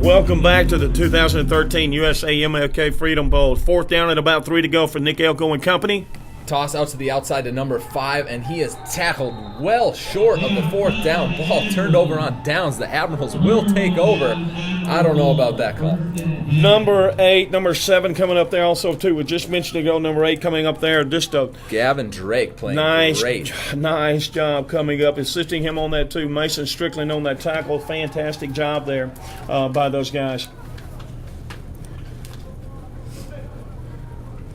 Welcome back to the 2013 USA MLK Freedom Bowl. 4th down and about 3 to go for Nick Elko and company. Toss out to the outside to number 5, and he is tackled well short of the 4th down. Ball turned over on downs. The Admirals will take over. I don't know about that call. Number 8, number 7 coming up there also too. We just mentioned ago, number 8 coming up there. Just a Gavin Drake playing great. Nice job coming up, assisting him on that too. Mason Strickland on that tackle. Fantastic job there by those guys.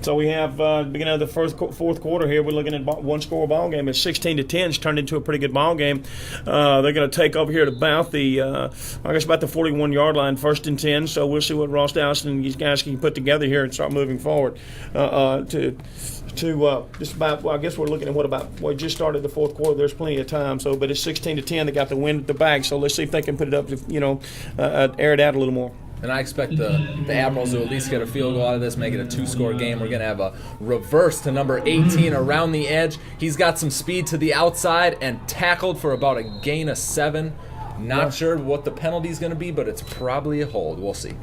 So we have beginning of the fourth quarter here. We're looking at one-score ball game. It's 16-10. It's turned into a pretty good ball game. They're going to take over here at about the, about the 41-yard line, 1st and 10. So we'll see what Ross Dowson and these guys can put together here and start moving forward to just about. Well, I guess we're looking at we just started the fourth quarter. There's plenty of time. So, but it's 16-10. They got the wind at the back. So let's see if they can put it up. Air it out a little more. And I expect the Admirals to at least get a field goal out of this, make it a 2-score game. We're going to have a reverse to number 18 around the edge. He's got some speed to the outside and tackled for about a gain of 7. Not sure what the penalty is going to be, but it's probably a hold. We'll see.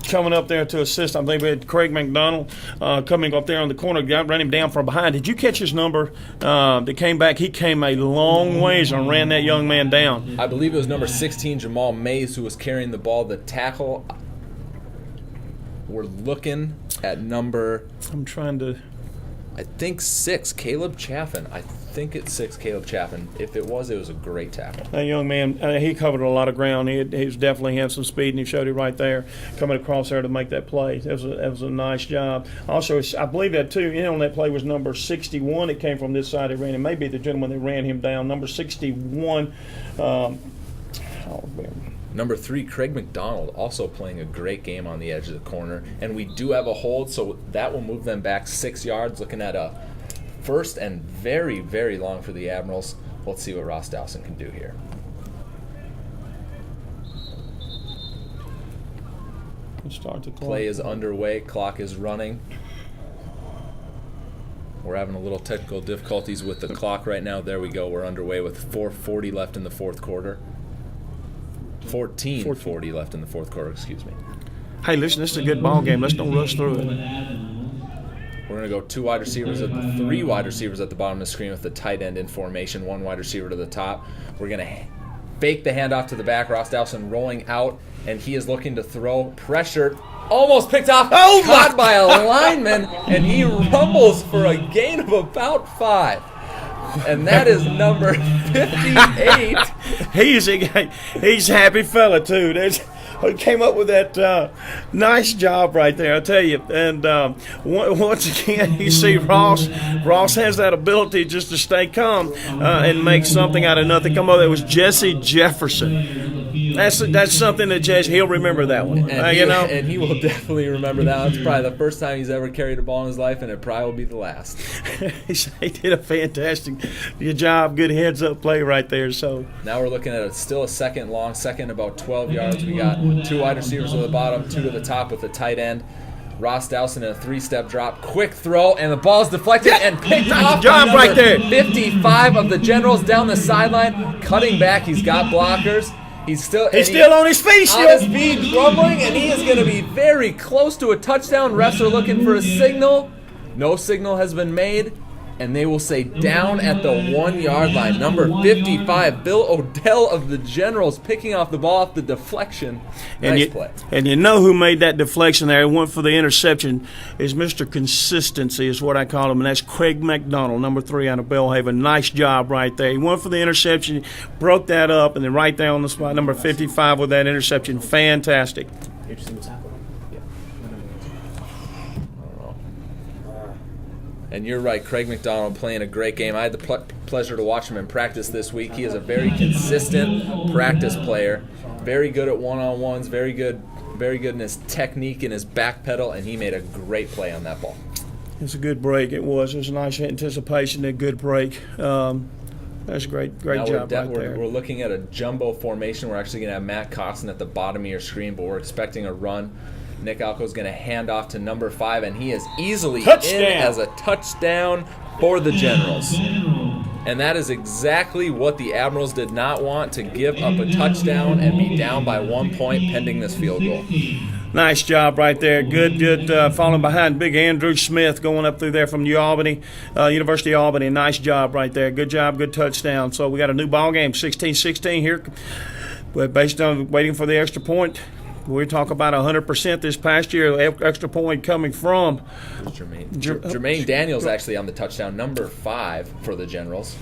Coming up there to assist, I believe we had Craig McDonald coming up there on the corner, ran him down from behind. Did you catch his number that came back? He came a long ways and ran that young man down. I believe it was number 16, Jamal Mays, who was carrying the ball. The tackle, we're looking at number... I think 6, Caleb Chaffin. I think it's 6, Caleb Chaffin. If it was a great tackle. That young man, he covered a lot of ground. He's definitely had some speed, and he showed it right there, coming across there to make that play. That was a nice job. Also, I believe that too. On that play was number 61. It came from this side. It ran. It may be the gentleman that ran him down. Number 61. Number 3, Craig McDonald, also playing a great game on the edge of the corner. And we do have a hold, so that will move them back 6 yards, looking at a 1st and very, very long for the Admirals. Let's see what Ross Dowson can do here. Start the clock. Play is underway. Clock is running. We're having a little technical difficulties with the clock right now. There we go. We're underway with 4:40 left in the fourth quarter. 14:40 left in the fourth quarter, excuse me. Hey, listen, this is a good ball game. Let's don't rush through it. We're going to go 2 wide receivers, 3 wide receivers at the bottom of the screen with the tight end in formation, 1 wide receiver to the top. We're going to fake the handoff to the back. Ross Dowson rolling out, and he is looking to throw. Pressured, almost picked off, caught by a lineman, and he rumbles for a gain of about 5. And that is number 58. He's a happy fella, too. He came up with that nice job right there, I tell you. And once again, you see Ross has that ability just to stay calm and make something out of nothing. Come on, it was Jesse Jefferson. That's something that he'll remember that one. And he will definitely remember that. It's probably the first time he's ever carried a ball in his life, and it probably will be the last. He did a fantastic job. Good heads-up play right there. So now we're looking at still a second about 12 yards. We got 2 wide receivers at the bottom, 2 to the top with the tight end. Ross Dowson in a 3-step drop, quick throw, and the ball's deflected and picked off by right there. 55 of the Generals down the sideline, cutting back. He's got blockers. He's still on his feet. On his feet, grumbling, and he is going to be very close to a touchdown. Refs are looking for a signal. No signal has been made, and they will say down at the 1-yard line. Number 55, Bill Odell of the Generals, picking off the ball off the deflection. Nice play. And you know who made that deflection there? Went for the interception is Mr. Consistency is what I call him, and that's Craig McDonald, number 3 out of Bellhaven. Nice job right there. He went for the interception, broke that up, and then right there on the spot, number 55 with that interception. Fantastic. And you're right, Craig McDonald playing a great game. I had the pleasure to watch him in practice this week. He is a very consistent practice player, very good at one-on-ones, very good in his technique and his back pedal, and he made a great play on that ball. It's a good break. It was a nice anticipation, a good break. That's a great job right there. We're looking at a jumbo formation. We're actually going to have Matt Costin at the bottom of your screen, but we're expecting a run. Nick Elko is going to hand off to number 5, and he is easily in as a touchdown for the Generals. And that is exactly what the Admirals did not want, to give up a touchdown and be down by 1 point pending this field goal. Nice job right there. Good falling behind big Andrew Smith going up through there from University of Albany. Nice job right there. Good job, good touchdown. So we got a new ball game, 16-16 here. But based on waiting for the extra point, we talk about 100% this past year. Extra point coming from Jermaine Daniels actually on the touchdown, number 5 for the Generals.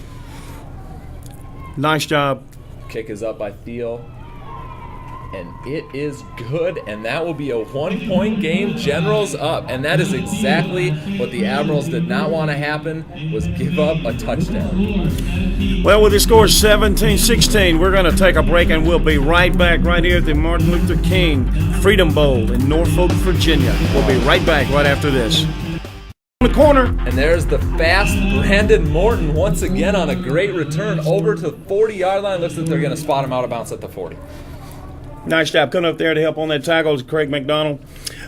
Nice job. Kick is up by Thiel. And it is good, and that will be a 1 point game. Generals up, and that is exactly what the Admirals did not want to happen, was give up a touchdown. Well, with the score 17-16, we're going to take a break, and we'll be right back right here at the Martin Luther King Freedom Bowl in Norfolk, Virginia. We'll be right back right after this. The corner. And there's the fast Brandon Morton once again on a great return over to the 40-yard line. Looks like they're going to spot him out of bounds at the 40. Nice job coming up there to help on that tackle is Craig McDonald.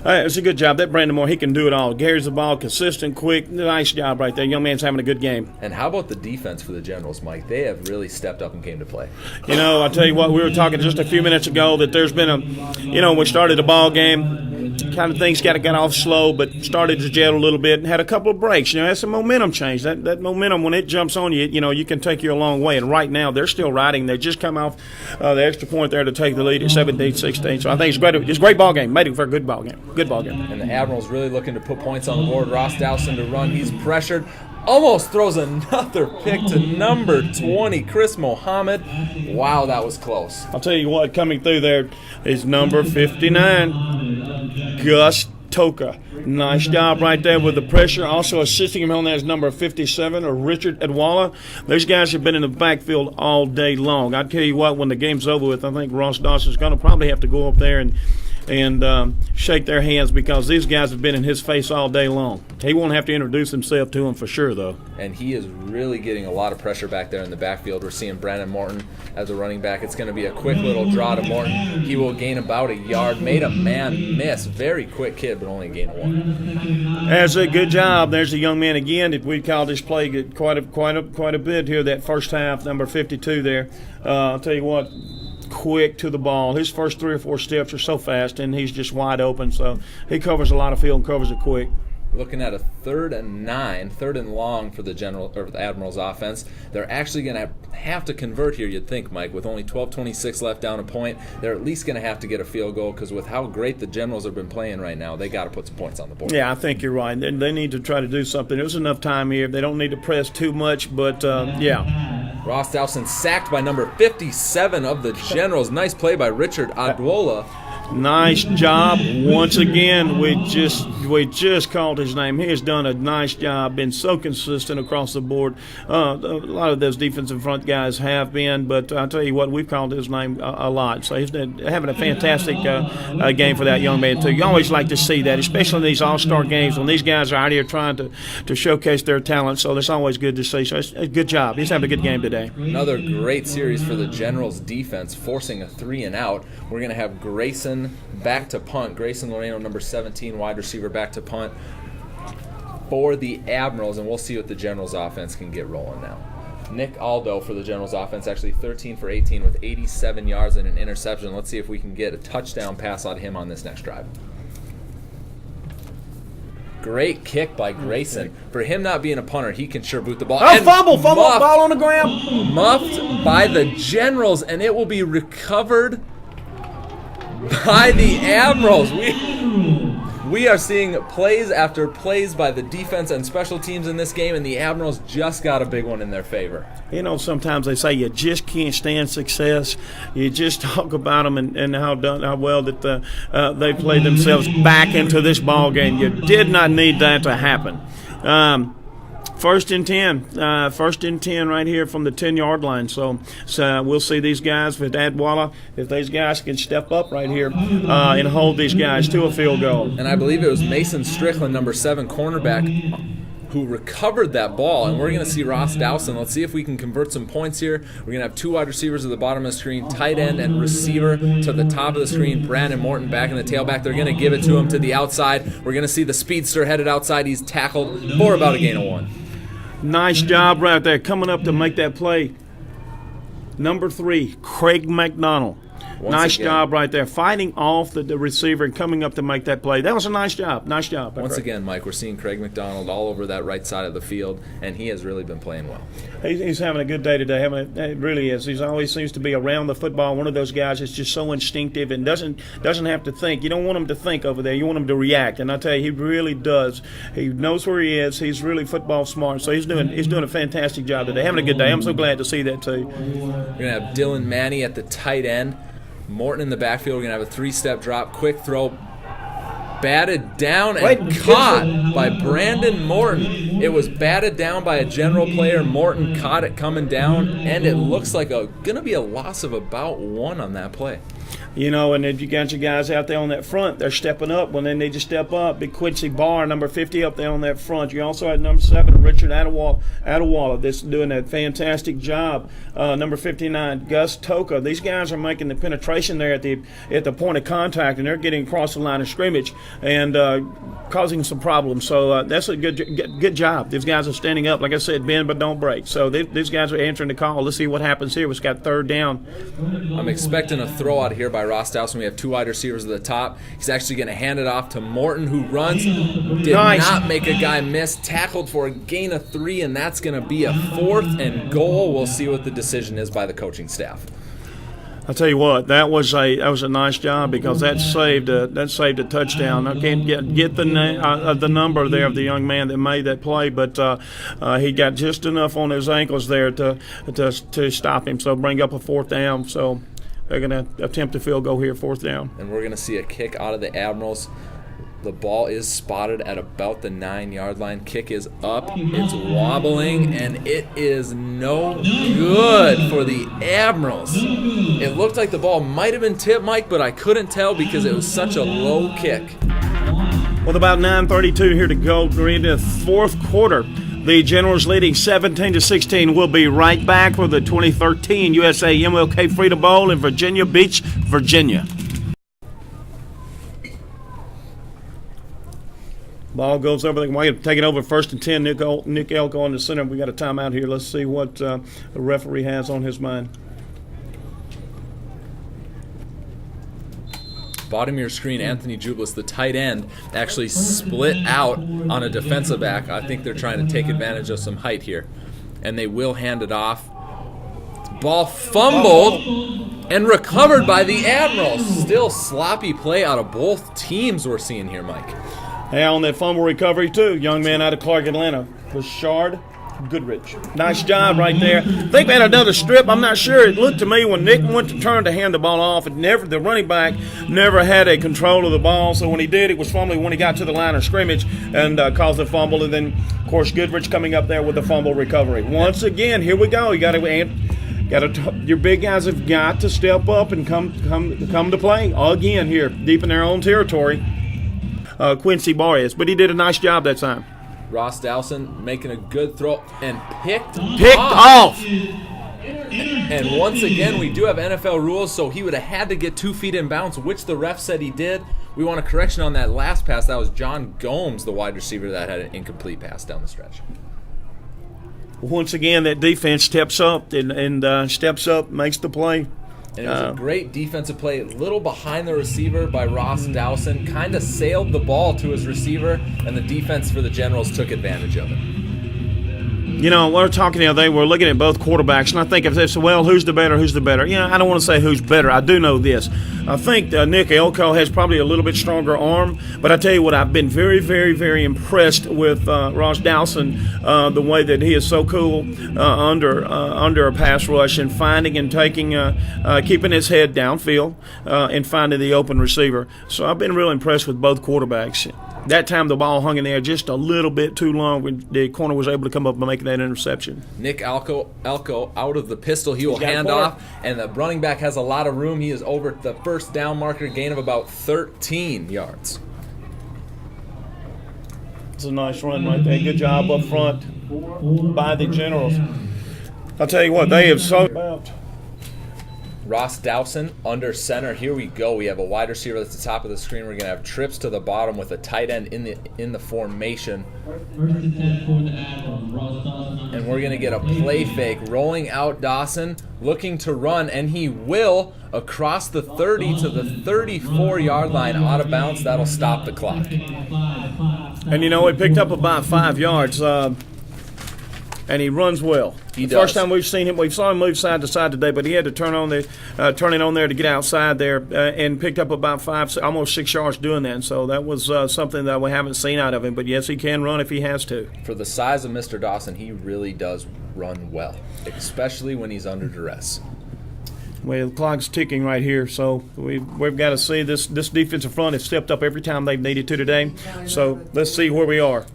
It's a good job. That Brandon Moore, he can do it all. Carries the ball, consistent, quick. Nice job right there. Young man's having a good game. And how about the defense for the Generals, Mike? They have really stepped up and came to play. You know, I'll tell you what, we were talking just a few minutes ago that there's been we started the ball game, kind of things got off slow, but started to jet a little bit and had a couple of breaks. You know, that's a momentum change. That momentum, when it jumps on you, you can take you a long way. And right now, they're still riding. They just come off the extra point there to take the lead at 17-16. So I think it's great. It's a great ball game. Made it for a good ball game. Good ball game. And the Admirals really looking to put points on the board. Ross Dowson to run. He's pressured. Almost throws another pick to number 20, Chris Mohammed. Wow, that was close. I'll tell you what, coming through there is number 59, Gus Toka. Nice job right there with the pressure. Also assisting him on that is number 57, or Richard Edwalla. Those guys have been in the backfield all day long. I'll tell you what, when the game's over with, I think Ross Dawson's going to probably have to go up there and shake their hands, because these guys have been in his face all day long. He won't have to introduce himself to them for sure, though. And he is really getting a lot of pressure back there in the backfield. We're seeing Brandon Morton as a running back. It's going to be a quick little draw to Morton. He will gain about a yard. Made a man miss. Very quick kid, but only a gain of 1. That's a good job. There's the young man again. We called this play quite a bit here that first half, number 52 there. I'll tell you what, quick to the ball. His first 3 or 4 steps are so fast, and he's just wide open. So he covers a lot of field and covers it quick. Looking at a 3rd and 9, 3rd and long for the Admirals offense. They're actually going to have to convert here, you'd think, Mike, with only 12:26 left down a point. They're at least going to have to get a field goal, because with how great the Generals have been playing right now, they got to put some points on the board. Yeah, I think you're right. They need to try to do something. There's enough time here. They don't need to press too much, but yeah. Ross Dowson sacked by number 57 of the Generals. Nice play by Richard Adwola. Nice job once again. We just called his name. He has done a nice job. Been so consistent across the board. A lot of those defensive front guys have been, but I'll tell you what, we've called his name a lot. So he's having a fantastic game for that young man too. You always like to see that, especially in these all-star games when these guys are out here trying to showcase their talent. So that's always good to see. So it's a good job. He's having a good game today. Another great series for the Generals defense, forcing a 3 and out. We're going to have Grayson back to punt. Grayson Loreno, number 17, wide receiver, back to punt for the Admirals, and we'll see what the Generals offense can get rolling now. Nick Aldo for the Generals offense, actually 13 for 18 with 87 yards and an interception. Let's see if we can get a touchdown pass out of him on this next drive. Great kick by Grayson. For him not being a punter, he can sure boot the ball. Oh, fumble, ball on the ground. Muffed by the Generals, and it will be recovered by the Admirals. We are seeing plays after plays by the defense and special teams in this game, and the Admirals just got a big one in their favor. You know, sometimes they say you just can't stand success. You just talk about them and how well that they played themselves back into this ball game. You did not need that to happen. First and 10 right here from the 10-yard line. So we'll see these guys with Adwalla, if these guys can step up right here and hold these guys to a field goal. And I believe it was Mason Strickland, number 7 cornerback, who recovered that ball. And we're going to see Ross Dowson. Let's see if we can convert some points here. We're going to have 2 wide receivers at the bottom of the screen, tight end and receiver to the top of the screen. Brandon Morton back in the tailback. They're going to give it to him to the outside. We're going to see the speedster headed outside. He's tackled for about a gain of 1. Nice job right there, coming up to make that play. Number 3, Craig McDonald. Nice job right there, fighting off the receiver and coming up to make that play. That was a nice job. Nice job. Once again, Mike, we're seeing Craig McDonald all over that right side of the field, and he has really been playing well. He's having a good day today. It really is. He always seems to be around the football. One of those guys that's just so instinctive and doesn't have to think. You don't want him to think over there. You want him to react. And I tell you, he really does. He knows where he is. He's really football smart. So he's doing a fantastic job today. Having a good day. I'm so glad to see that too. We're gonna have Dylan Manny at the tight end. Morton in the backfield. We're going to have a 3-step drop, quick throw, batted down and caught by Brandon Morton. It was batted down by a general player. Morton caught it coming down, and it looks like going to be a loss of about 1 on that play. You know, and if you got your guys out there on that front, they're stepping up when they need to step up. Big Quincy Barr, number 50, up there on that front. You also had number 7, Richard Adewale, that's doing a fantastic job. Number 59, Gus Toka. These guys are making the penetration there at the point of contact, and they're getting across the line of scrimmage and causing some problems. So that's a good job. These guys are standing up, like I said, bend but don't break. So these guys are answering the call. Let's see what happens here. We've got 3rd down. I'm expecting a throw out here by Ross Dowson. We have 2 wide receivers at the top. He's actually going to hand it off to Morton, who runs. Did not make a guy miss. Tackled for a gain of 3, and that's going to be a 4th and goal. We'll see what the decision is by the coaching staff. I'll tell you what, that was a nice job because that saved a touchdown. I can't get the number there of the young man that made that play, but he got just enough on his ankles there to stop him. So bring up a 4th down. So they're going to attempt a field goal here, 4th down. And we're going to see a kick out of the Admirals. The ball is spotted at about the 9-yard line. Kick is up. It's wobbling, and it is no good for the Admirals. It looked like the ball might have been tipped, Mike, but I couldn't tell because it was such a low kick. With about 9:32 here to go, we're into the 4th quarter. The Generals leading 17-16. We'll be right back for the 2013 USA MLK Freedom Bowl in Virginia Beach, Virginia. Ball goes over. They're going to take it over 1st and 10. Nick Elko on the center. We got a timeout here. Let's see what the referee has on his mind. Bottom of your screen, Anthony Jublis, the tight end, actually split out on a defensive back. I think they're trying to take advantage of some height here. And they will hand it off. Ball fumbled and recovered by the Admirals. Still sloppy play out of both teams we're seeing here, Mike. Hey, on that fumble recovery, too, young man out of Clark, Atlanta, Rashard Goodrich. Nice job right there. I think they had another strip. I'm not sure. It looked to me when Nick went to turn to hand the ball off, the running back never had a control of the ball. So when he did, it was fumbling when he got to the line of scrimmage and caused a fumble. And then, of course, Goodrich coming up there with the fumble recovery. Once again, here we go. Your big guys have got to step up and come to play again here, deep in their own territory. Quincy Barr is, but he did a nice job that time. Ross Dowson making a good throw and picked off. And once again, we do have NFL rules, so he would have had to get 2 feet in bounds, which the ref said he did. We want a correction on that last pass. That was John Gomes, the wide receiver, that had an incomplete pass down the stretch. Once again, that defense steps up and steps up, makes the play. And it was a great defensive play, a little behind the receiver by Ross Dowson, kind of sailed the ball to his receiver, and the defense for the Generals took advantage of it. You know, we're talking the other day, we're looking at both quarterbacks, and I think if they say, well, who's the better? You know, I don't want to say who's better. I do know this. I think Nick Elko has probably a little bit stronger arm, but I tell you what, I've been very, very, very impressed with Ross Dowson, the way that he is so cool under a pass rush and finding and taking, keeping his head downfield and finding the open receiver. So I've been real impressed with both quarterbacks. That time the ball hung in there just a little bit too long when the corner was able to come up and make that interception. Nick Elko out of the pistol. He will hand off, and the running back has a lot of room. He is over the 1st down marker, gain of about 13 yards. It's a nice run right there. Good job up front by the Generals. I'll tell you what, they have so about Ross Dowson under center. Here we go. We have a wide receiver at the top of the screen. We're going to have trips to the bottom with a tight end in the formation. And we're going to get a play fake. Rolling out Dawson, looking to run, and he will across the 30 to the 34-yard line out of bounds. That'll stop the clock. And, you know, he picked up about 5 yards, and he runs well. He the does. First time we've seen him, we saw him move side to side today, but he had to turn it on there to get outside there, and picked up about almost 6 yards doing that. So that was something that we haven't seen out of him. But yes, he can run if he has to. For the size of Mr. Dawson, he really does run well, especially when he's under duress. Well, the clock's ticking right here, so we've got to see this defensive front has stepped up every time they've needed to today. So let's see where we are.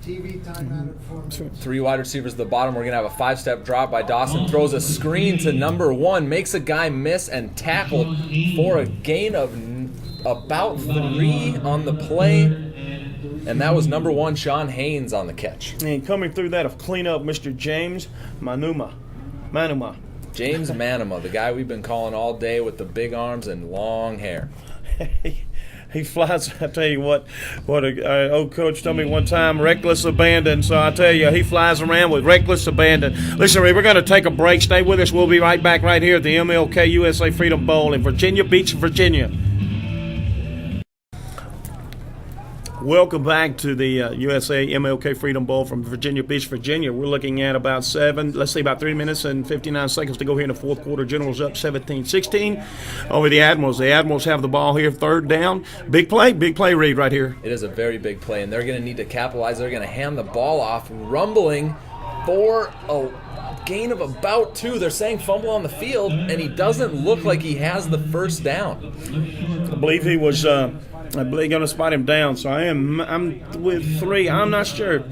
TV timeout at 4 minutes. 3 wide receivers at the bottom. We're going to have a 5-step drop by Dawson. Throws a screen to number 1. Makes a guy miss and tackled for a gain of about 3 on the play. And that was number 1, Sean Haynes, on the catch. And coming through that of cleanup, Mr. James Manuma. James Manuma, the guy we've been calling all day with the big arms and long hair. He flies. I tell you what a old coach told me one time, reckless abandon. So I tell you, he flies around with reckless abandon. Listen, we're going to take a break. Stay with us. We'll be right back right here at the MLK USA Freedom Bowl in Virginia Beach, Virginia. Welcome back to the USA MLK Freedom Bowl from Virginia Beach, Virginia. We're looking at about 3 minutes and 59 seconds to go here in the fourth quarter. Generals up 17-16 over the Admirals. The Admirals have the ball here, 3rd down. Big play, Reed, right here. It is a very big play, and they're going to need to capitalize. They're going to hand the ball off, rumbling for a gain of about 2. They're saying fumble on the field, and he doesn't look like he has the first down. I believe he was going to spot him down, so I'm with 3. I'm not sure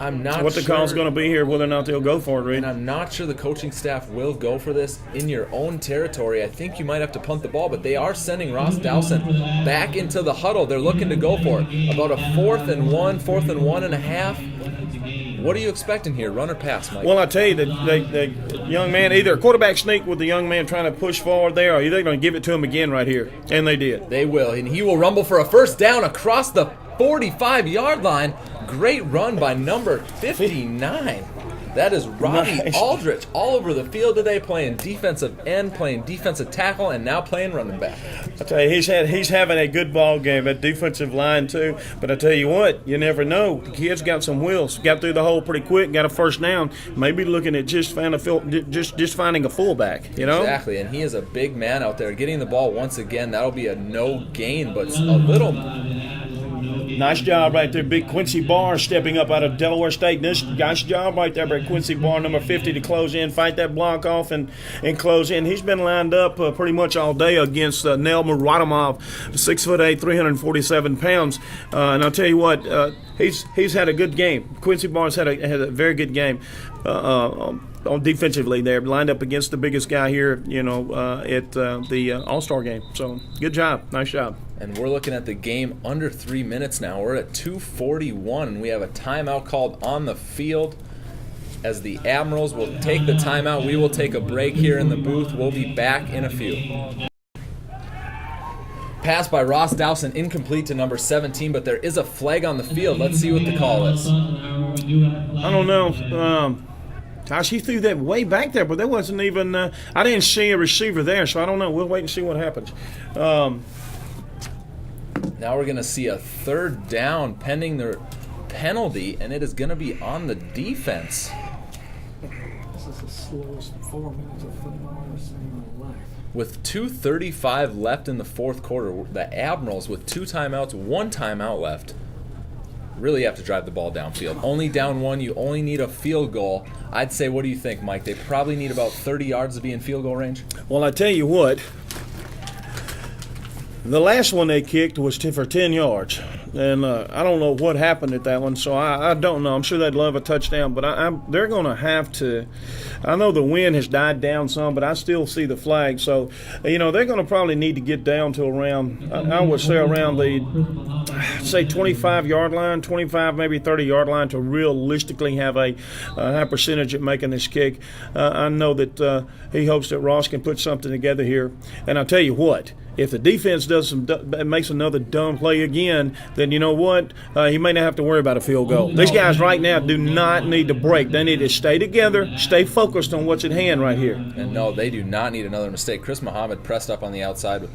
I'm not what the sure. call's going to be here, whether or not they'll go for it, Reed. And I'm not sure the coaching staff will go for this in your own territory. I think you might have to punt the ball, but they are sending Ross Dowson back into the huddle. They're looking to go for it. About a 4th and 1 and a half. What are you expecting here, run or pass, Mike? Well, I tell you, the young man, either a quarterback sneak with the young man trying to push forward there, or they're going to give it to him again right here. And they did. They will, and he will rumble for a first down across the 45-yard line. Great run by number 59. That is Robbie Nice. Aldrich all over the field today, playing defensive end, playing defensive tackle, and now playing running back. I tell you, he's having a good ball game at defensive line too. But I tell you what, you never know. The kid's got some wheels. Got through the hole pretty quick. Got a first down. Maybe looking at just finding a fullback. You know. Exactly, and he is a big man out there. Getting the ball once again, that'll be a no gain, but a little. Nice job right there. Big Quincy Barr stepping up out of Delaware State. Nice job right there by Quincy Barr, number 50, to close in, fight that block off, and close in. He's been lined up pretty much all day against Nel Muradamov, 6'8", 347 pounds. And I'll tell you what, he's had a good game. Quincy Barr's had a very good game. On defensively there, lined up against the biggest guy here, at the All-Star game. So, good job. Nice job. And we're looking at the game under 3 minutes now. We're at 2:41, and we have a timeout called on the field. As the Admirals will take the timeout, we will take a break here in the booth. We'll be back in a few. Pass by Ross Dowson, incomplete to number 17, but there is a flag on the field. Let's see what the call is. I don't know. Gosh, he threw that way back there, but there wasn't even I didn't see a receiver there, so I don't know. We'll wait and see what happens. Now we're going to see a 3rd down pending the penalty, and it is going to be on the defense. This is the slowest 4 minutes of football I've seen in my life. With 2:35 left in the fourth quarter, the Admirals with 2 timeouts, 1 timeout left, really have to drive the ball downfield. Only down 1, you only need a field goal. I'd say, what do you think, Mike? They probably need about 30 yards to be in field goal range? Well, I tell you what, the last one they kicked was for 10 yards. And I don't know what happened at that one, so I don't know. I'm sure they'd love a touchdown, but they're going to have to. I know the wind has died down some, but I still see the flag. So, they're going to probably need to get down to around, I would say around the, 25-yard line, 25, maybe 30-yard line to realistically have a high percentage at making this kick. I know that he hopes that Ross can put something together here. And I'll tell you what. If the defense makes another dumb play again, then you know what? He may not have to worry about a field goal. These guys right now do not need to break. They need to stay together, stay focused on what's at hand right here. And no, they do not need another mistake. Chris Muhammad pressed up on the outside.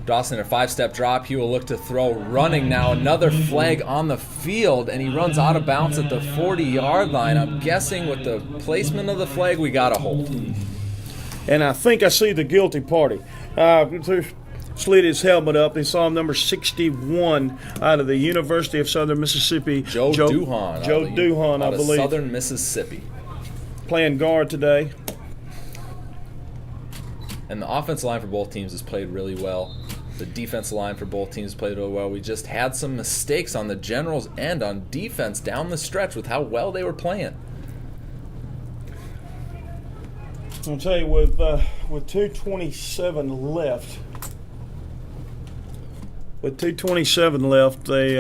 Dawson, a 5-step drop. He will look to throw. Running now, another flag on the field, and he runs out of bounds at the 40-yard line. I'm guessing with the placement of the flag, we got a hold. And I think I see the guilty party. Slid his helmet up. They saw number 61 out of the University of Southern Mississippi. Joe Duhon. Joe Duhon, I believe. Southern Mississippi. Playing guard today. And the offensive line for both teams has played really well. The defensive line for both teams played really well. We just had some mistakes on the Generals' end on defense down the stretch with how well they were playing. I'll tell you, with 2:27 left, they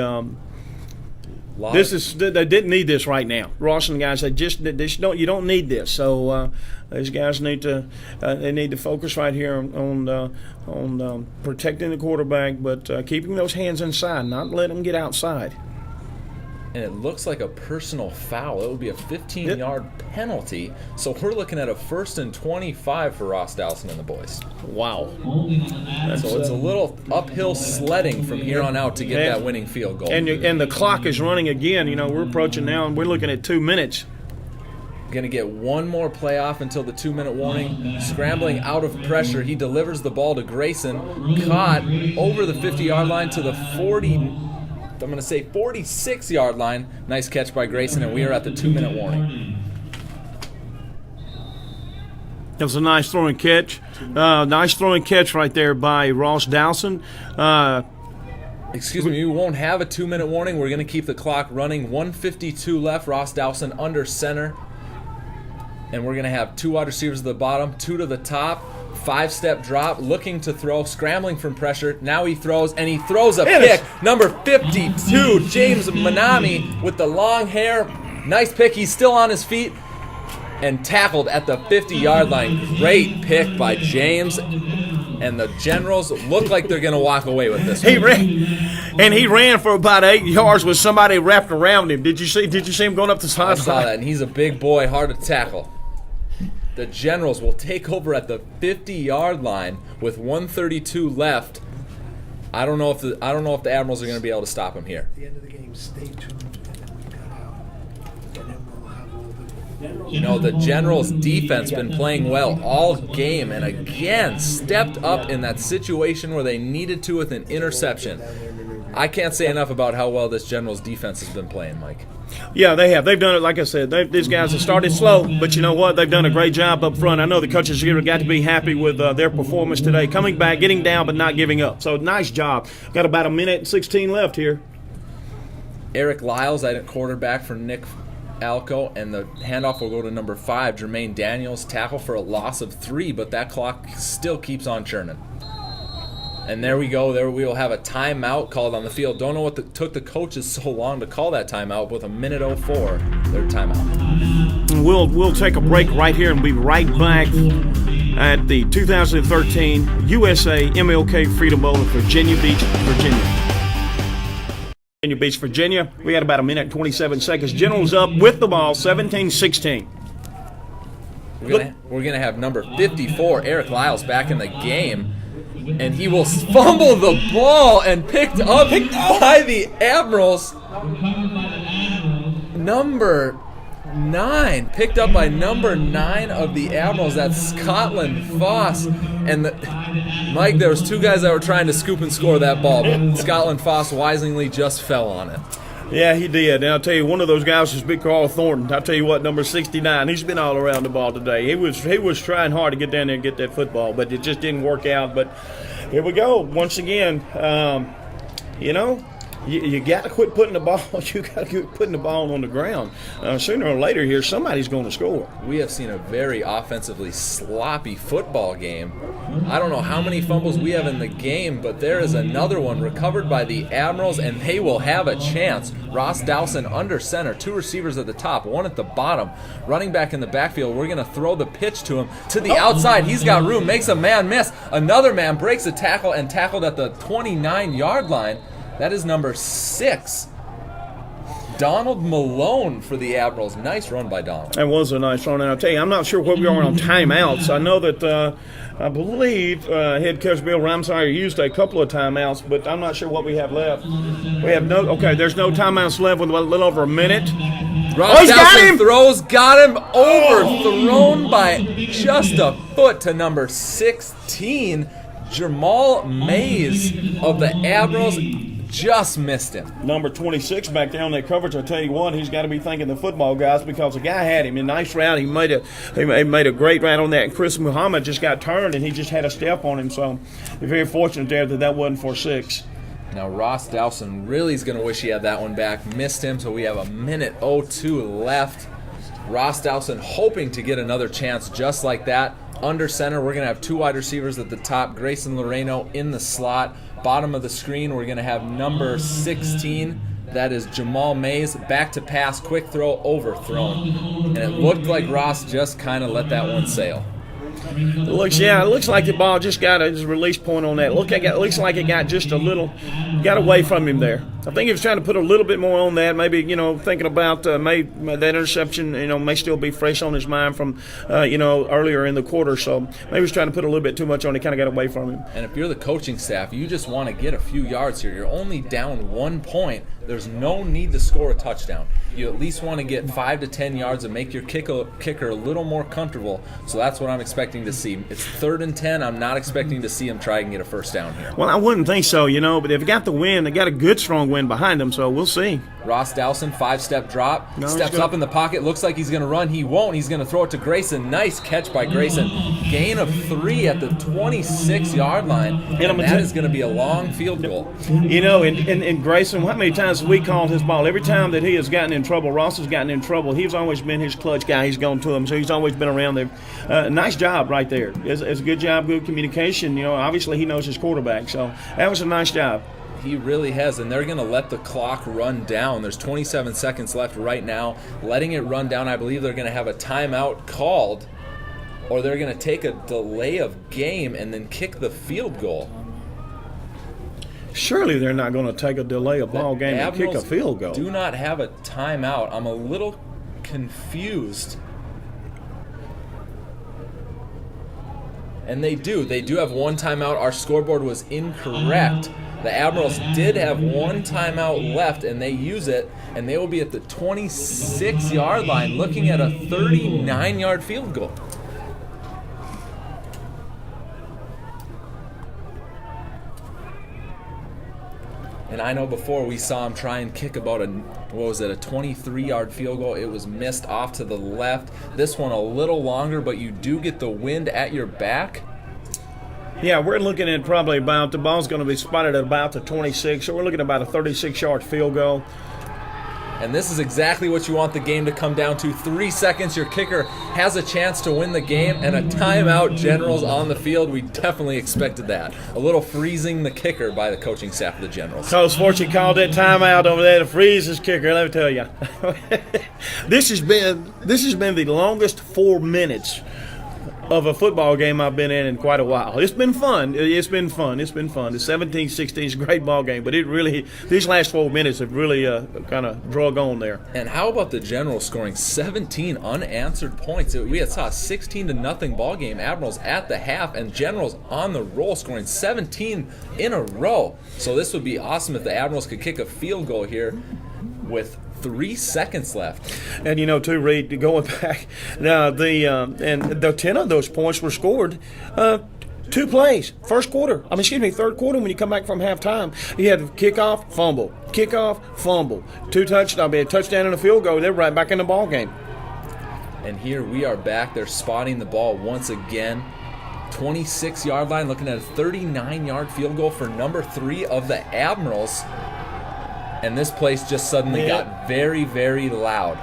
they didn't need this right now. Ross and the guys, they just don't. You don't need this. So these guys need to focus right here on protecting the quarterback, but keeping those hands inside, not letting them get outside. And it looks like a personal foul. It would be a 15-yard penalty. So we're looking at a 1st and 25 for Ross Dowson and the boys. Wow. So it's a little uphill sledding from here on out to get that winning field goal. And the clock is running again. We're approaching now, and we're looking at 2 minutes. Going to get one more play off until the 2-minute warning. Scrambling out of pressure. He delivers the ball to Grayson. Caught over the 50-yard line to the 46-yard line. Nice catch by Grayson, and we are at the 2-minute warning. That was a nice throwing catch. Nice throwing catch right there by Ross Dowson. Excuse me, we won't have a 2-minute warning. We're going to keep the clock running. 1:52 left. Ross Dowson under center. And we're going to have 2 wide receivers at the bottom, 2 to the top. 5-step drop, looking to throw, scrambling from pressure. Now he throws, and he throws a pick. Number 52, James Manami with the long hair. Nice pick. He's still on his feet and tackled at the 50-yard line. Great pick by James. And the Generals look like they're going to walk away with this one. He ran for about 8 yards with somebody wrapped around him. Did you see him going up the sideline? I saw that, and he's a big boy, hard to tackle. The Generals will take over at the 50-yard line with 1:32 left. I don't know if the Admirals are going to be able to stop him here. At the end of the game, stay tuned, and then we cut out. And then we'll have all The Generals' defense been playing well all game, and again stepped up in that situation where they needed to with an interception. I can't say enough about how well this Generals' defense has been playing, Mike. Yeah, they have. They've done it, like I said. These guys have started slow, but you know what? They've done a great job up front. I know the coaches here got to be happy with their performance today. Coming back, getting down, but not giving up. So, nice job. Got about 1:16 left here. Eric Lyles at quarterback for Nick Alco, and the handoff will go to number 5, Jermaine Daniels. Tackle for a loss of 3, but that clock still keeps on churning. And there we go. There we will have a timeout called on the field. Don't know what took the coaches so long to call that timeout. With a 1:04, their timeout. We'll take a break right here and be right back at the 2013 USA MLK Freedom Bowl in Virginia Beach, Virginia. We had about 1 minute and 27 seconds. Generals up with the ball, 17-16. We're gonna have number 54, Eric Lyles, back in the game. And he will fumble the ball and picked up by the Admirals. Number 9, picked up by number 9 of the Admirals. That's Scotland Foss. And Mike, there was 2 guys that were trying to scoop and score that ball, but Scotland Foss wisely just fell on it. Yeah, he did. And I'll tell you, one of those guys was Big Carl Thornton. I'll tell you what, number 69, he's been all around the ball today. He was trying hard to get down there and get that football, but it just didn't work out. But here we go. Once again, you know, you got to quit putting the ball. You got to quit putting the ball on the ground. Sooner or later, here somebody's going to score. We have seen a very offensively sloppy football game. I don't know how many fumbles we have in the game, but there is another one recovered by the Admirals, and they will have a chance. Ross Dowson under center, 2 receivers at the top, 1 at the bottom. Running back in the backfield, we're going to throw the pitch to him to the outside. He's got room, makes a man miss. Another man breaks a tackle and tackled at the 29-yard line. That is number 6. Donald Malone for the Admirals. Nice run by Donald. That was a nice run. And I'll tell you, I'm not sure where we are on timeouts. I know that I believe head coach Bill Ramsire used a couple of timeouts, but I'm not sure what we have left. We have there's no timeouts left with a little over a minute. Ross Dowson throws, got him, overthrown by just a foot to number 16. Jamal Mays of the Admirals just missed him. Number 26 back there on that coverage. I'll tell you what, he's got to be thanking the football guys because the guy had him in a nice route. He made a great route on that. And Chris Muhammad just got turned and he just had a step on him. So we're very fortunate there that wasn't for 6. Now Ross Dowson really is going to wish he had that one back. Missed him, so we have a minute 02 left. Ross Dowson hoping to get another chance just like that. Under center, we're going to have 2 wide receivers at the top. Grayson Loreno in the slot. Bottom of the screen, we're going to have number 16. That is Jamal Mays. Back to pass, quick throw, overthrown. And it looked like Ross just kind of let that one sail. It looks like the ball just got a release point on that. It looks like it got just a little, got away from him there. I think he was trying to put a little bit more on that. Maybe, thinking about that interception, may still be fresh on his mind from, earlier in the quarter. So maybe he was trying to put a little bit too much on it, kind of got away from him. And if you're the coaching staff, you just want to get a few yards here. You're only down 1 point. There's no need to score a touchdown. You at least want to get 5 to 10 yards and make your kicker a little more comfortable. So that's what I'm expecting to see. It's 3rd and 10. I'm not expecting to see him try and get a first down here. Well, I wouldn't think so, but they've got the win. They got a good, strong win behind them, so we'll see. Ross Dowson, 5-step drop, steps up in the pocket, looks like he's going to run. He won't. He's going to throw it to Grayson. Nice catch by Grayson. Gain of 3 at the 26-yard line, and that is going to be a long field goal. And Grayson, how many times have we called his ball? Every time that he has gotten in trouble, Ross has gotten in trouble, he's always been his clutch guy. He's gone to him, so he's always been around there. Nice job right there. It's a good job, good communication. Obviously he knows his quarterback, so that was a nice job. He really has, and they're going to let the clock run down. There's 27 seconds left right now. Letting it run down, I believe they're going to have a timeout called, or they're going to take a delay of game and then kick the field goal. Surely they're not going to take a delay of ball game and kick a field goal. Do not have a timeout. I'm a little confused. And they do. They do have 1 timeout. Our scoreboard was incorrect. The Admirals did have 1 timeout left, and they use it, and they will be at the 26-yard line looking at a 39-yard field goal. And I know before we saw him try and kick about a 23-yard field goal. It was missed off to the left. This one a little longer, but you do get the wind at your back. Yeah, we're looking at probably about, the ball's going to be spotted at about the 26, so we're looking at about a 36-yard field goal. And this is exactly what you want the game to come down to. 3 seconds, your kicker has a chance to win the game, and a timeout. Generals on the field. We definitely expected that. A little freezing the kicker by the coaching staff of the Generals. Coach Fortune called that timeout over there to freeze his kicker. Let me tell you, this has been the longest 4 minutes of a football game I've been in quite a while. It's been fun. The 17-16 is a great ball game, but these last 4 minutes have really kind of drug on there. And how about the Generals scoring 17 unanswered points? We had saw a 16-0 ball game. Admirals at the half, and Generals on the roll, scoring 17 in a row. So this would be awesome if the Admirals could kick a field goal here with 3 seconds left. And too, Reed, going back, the 10 of those points were scored 2 plays. Third quarter when you come back from halftime. You had kickoff, fumble, 2 touchdowns, a touchdown and a field goal. They're right back in the ball game. And here we are back. They're spotting the ball once again. 26-yard line, looking at a 39-yard field goal for number 3 of the Admirals. And this place just suddenly got very, very loud.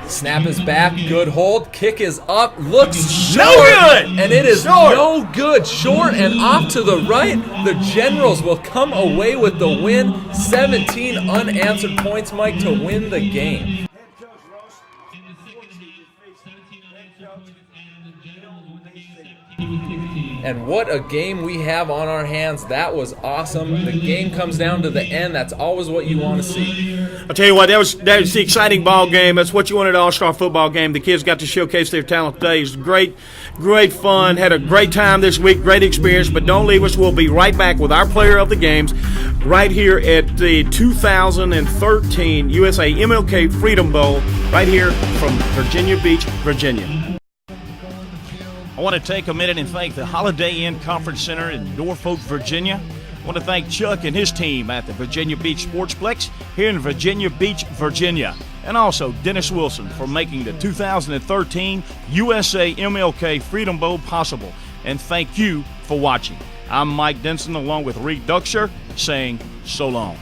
Snap is back, good hold, kick is up, looks short, no good! And it is no good. Short and off to the right. The Generals will come away with the win. 17 unanswered points, Mike, to win the game. And what a game we have on our hands. That was awesome. The game comes down to the end. That's always what you want to see. I'll tell you what, that was the exciting ball game. That's what you wanted, an all-star football game. The kids got to showcase their talent today. It was great fun. Had a great time this week, great experience. But don't leave us. We'll be right back with our player of the games right here at the 2013 USA MLK Freedom Bowl right here from Virginia Beach, Virginia. I want to take a minute and thank the Holiday Inn Conference Center in Norfolk, Virginia. I want to thank Chuck and his team at the Virginia Beach Sportsplex here in Virginia Beach, Virginia. And also Dennis Wilson for making the 2013 USA MLK Freedom Bowl possible. And thank you for watching. I'm Mike Denson along with Reed Duxer saying so long.